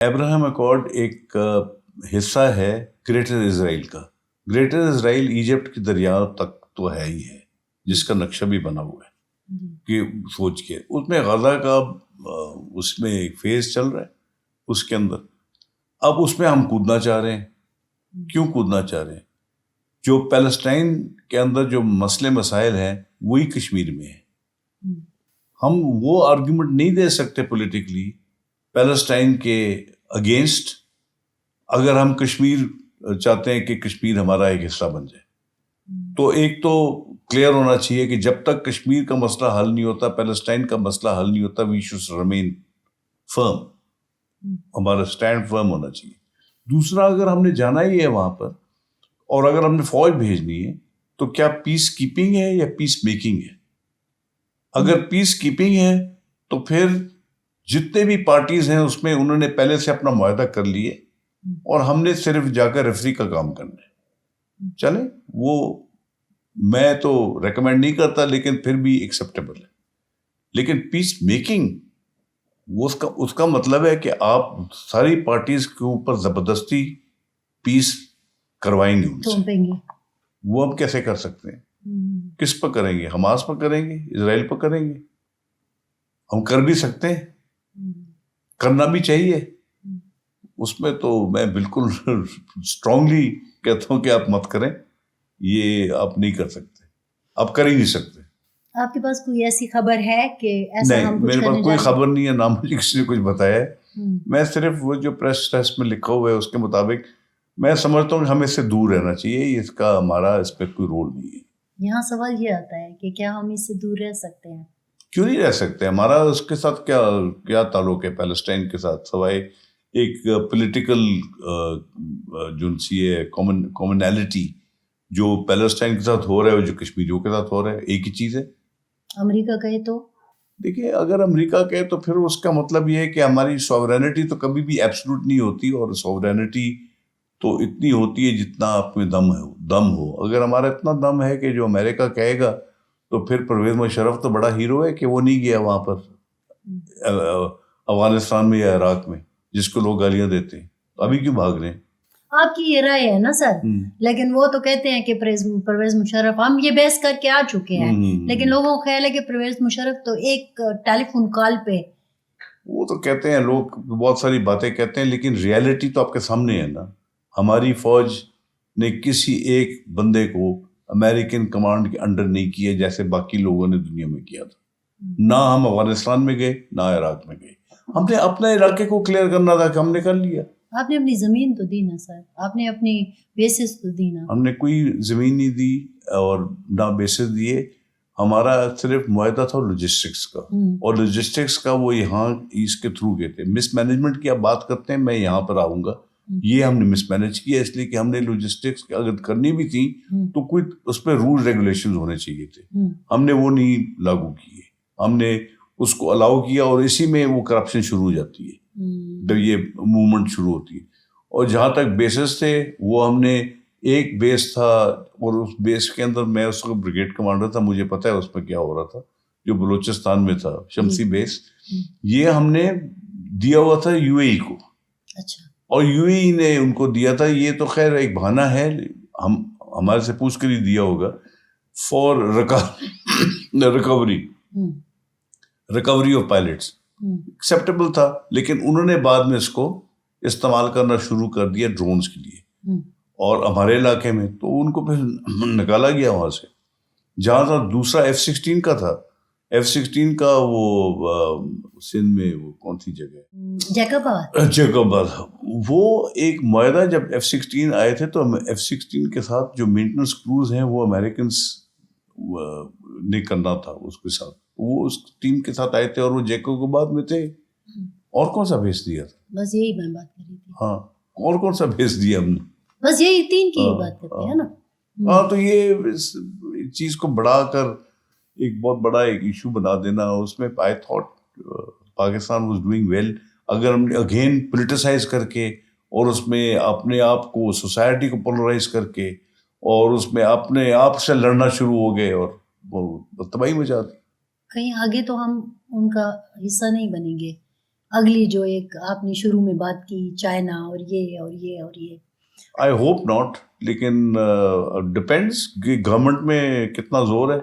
Abraham accord ایک حصہ ہے گریٹر اسرائیل کا. گریٹر اسرائیل ایجپٹ کی دریا تک تو ہے ہی ہے، جس کا نقشہ بھی بنا ہوا ہے کہ سوچ کے اس میں غزہ کا اس میں ایک فیز چل رہا ہے اس کے اندر. اب اس میں ہم کودنا چاہ رہے ہیں. کیوں کودنا چاہ رہے ہیں؟ جو پیلسٹائن کے اندر جو مسئلے مسائل ہیں وہی کشمیر میں ہیں. ہم وہ آرگیومنٹ نہیں دے سکتے پولیٹیکلی پیلسٹائن کے اگینسٹ اگر ہم کشمیر چاہتے ہیں کہ کشمیر ہمارا ایک حصہ بن جائے. تو ایک تو کلیئر ہونا چاہیے کہ جب تک کشمیر کا مسئلہ حل نہیں ہوتا، پیلسٹائن کا مسئلہ حل نہیں ہوتا، وی شوڈ ریمین فرم. ہمارا اسٹینڈ فرم ہونا چاہیے. دوسرا، اگر ہم نے جانا ہی ہے وہاں پر اور اگر ہم نے فوج بھیجنی ہے تو کیا پیس کیپنگ ہے یا پیس میکنگ ہے؟ اگر پیس کیپنگ ہے تو پھر جتنے بھی پارٹیز ہیں اس میں انہوں نے پہلے سے اپنا معاہدہ کر لیے اور ہم نے صرف جا کر ریفری کا کام کرنا ہے. چلیں، وہ میں تو ریکمینڈ نہیں کرتا لیکن پھر بھی ایکسیپٹیبل ہے. لیکن پیس میکنگ اس کا مطلب ہے کہ آپ ساری پارٹیز کے اوپر زبردستی پیس کروائیں گے ان سے. وہ ہم کیسے کر سکتے ہیں؟ کس پر کریں گے؟ حماس پر کریں گے؟ اسرائیل پر کریں گے؟ ہم کر بھی سکتے ہیں، کرنا بھی چاہیے. اس میں تو میں بالکل اسٹرانگلی کہتا ہوں کہ آپ مت کریں. یہ آپ نہیں کر سکتے، آپ کر ہی نہیں سکتے. آپ کے پاس کوئی ایسی خبر ہے کہ ایسا نہیں، ہم کچھ میرے پاس کوئی خبر نہیں ہے، نہ مجھے کسی نے کچھ بتایا ہے. میں صرف وہ جو پریس ٹیسٹ میں لکھا ہوا ہے اس کے مطابق میں سمجھتا ہوں کہ ہمیں اس سے دور رہنا چاہیے. اس کا ہمارا اس پہ کوئی رول نہیں ہے. یہاں سوال یہ آتا ہے کہ کیا ہم اس سے دور رہ سکتے ہیں؟ کیوں نہیں رہ سکتے؟ ہمارا اس کے ساتھ کیا تعلق ہے پیلسٹائن کے ساتھ، سوائے ایک پولیٹیکل جو سی ہے کامنالٹی جو پیلسٹائن کے ساتھ ہو رہا ہے اور جو کشمیریوں کے ساتھ ہو رہا ہے، ایک ہی چیز ہے. امریکہ کہے تو دیکھیے، اگر امریکہ کہے تو پھر اس کا مطلب یہ ہے کہ ہماری سوورینٹی تو کبھی بھی ایبسلوٹ نہیں ہوتی، اور سوورینٹی تو اتنی ہوتی ہے جتنا آپ میں دم ہو. اگر ہمارا اتنا دم ہے کہ جو امریکہ کہے گا تو پھر پرویز مشرف تو بڑا ہیرو ہے کہ وہ نہیں گیا وہاں پر افغانستان میں یا عراق میں، جس کو لوگ گالیاں دیتے ہیں. ابھی کیوں بھاگ رہے ہیں؟ آپ کی یہ رائے ہے نا سر، لیکن وہ تو کہتے ہیں کہ پرویز مشرف، ہم یہ بحث کر کے آ چکے ہیں، لیکن لوگوں کو خیال ہے کہ پرویز مشرف تو ایک ٹیلی فون کال پہ. وہ تو کہتے ہیں لوگ، بہت ساری باتیں کہتے ہیں، لیکن ریالٹی تو آپ کے سامنے ہے نا. ہماری فوج نے کسی ایک بندے کو امریکن کمانڈ کے انڈر نہیں کیا جیسے باقی لوگوں نے دنیا میں کیا تھا. نہ ہم افغانستان میں گئے نہ عراق میں گئے. ہم نے اپنے علاقے کو کلیئر کرنا تھا کہ ہم نے کر لیا. آپ نے اپنی زمین تو دی نا سر، آپ نے اپنی بیسز تو دی نا. ہم نے کوئی زمین نہیں دی اور نہ بیسز دیے. ہمارا صرف معاہدہ تھا لاجسٹکس کا، اور لاجسٹکس کا وہ یہاں اس کے تھرو گئے تھے. مس مینجمنٹ کی آپ بات کرتے ہیں، میں یہاں پر آؤں گا. یہ ہم نے مس مینج کیا اس لیے کہ ہم نے لاجسٹکس اگر کرنی بھی تھی تو کوئی اس پہ رول ریگولیشن ہونے چاہیے تھے. ہم نے وہ نہیں لاگو کیے. ہم نے اس کو الاؤ کیا اور اسی میں وہ کرپشن شروع ہو جاتی ہے جب یہ موومنٹ شروع ہوتی ہے. اور جہاں تک بیسز تھے، وہ ہم نے ایک بیس تھا اور اس بیس کے اندر میں اس کو بریگیڈ کمانڈر تھا، مجھے پتہ ہے اس میں کیا ہو رہا تھا، جو بلوچستان میں تھا، شمسی بیس. یہ ہم نے دیا ہوا تھا یو اے ای کو. اچھا. اور یو اے ای نے ان کو دیا تھا. یہ تو خیر ایک بہانہ ہے، ہمارے سے پوچھ کر ہی دیا ہوگا، for recovery of pilots. Acceptable تھا، لیکن انہوں نے بعد میں اس کو استعمال کرنا شروع کر دیا ڈرونز کے لیے. اور ہمارے علاقے میں تو ان کو پھر نکالا گیا وہاں سے. جہاں تھا دوسرا F-16 کا تھا. F-16 کا وہ سندھ میں وہ کون سی جگہ، جیکب آباد. وہ ایک معاہدہ جب F-16 آئے تھے تو F-16 کے ساتھ جو مینٹننس کروز ہیں وہ امریکنس نے کرنا تھا اس کے ساتھ. وہ اس ٹیم کے ساتھ آئے تھے اور وہ جیکب آباد میں تھے. اور کون سا بھیج دیا تھا؟ بس یہی میں بات کر رہی تھی. ہاں، اور کون سا بھیج دیا ہم نے؟ بس یہی تین کی بات کرتے ہیں نا. ہاں، تو یہ اس چیز کو بڑھا کر ایک بہت بڑا ایک ایشو بنا دینا، اس میں I thought Pakistan was doing well. اگر ہم نے اگین پولیٹیسائز کر کے اور اس میں اپنے آپ کو، سوسائٹی کو پولرائز کر کے اور اس میں اپنے آپ سے لڑنا شروع ہو گئے اور وہ تباہی مچا دی. کہیں آگے تو ہم ان کا حصہ نہیں بنیں گے. اگلی جو ایک آپ نے شروع میں بات کی چائنا اور یہ اور یہ اور یہ. آئی ہوپ ناٹ، لیکن ڈپینڈس کہ گورنمنٹ میں کتنا زور ہے.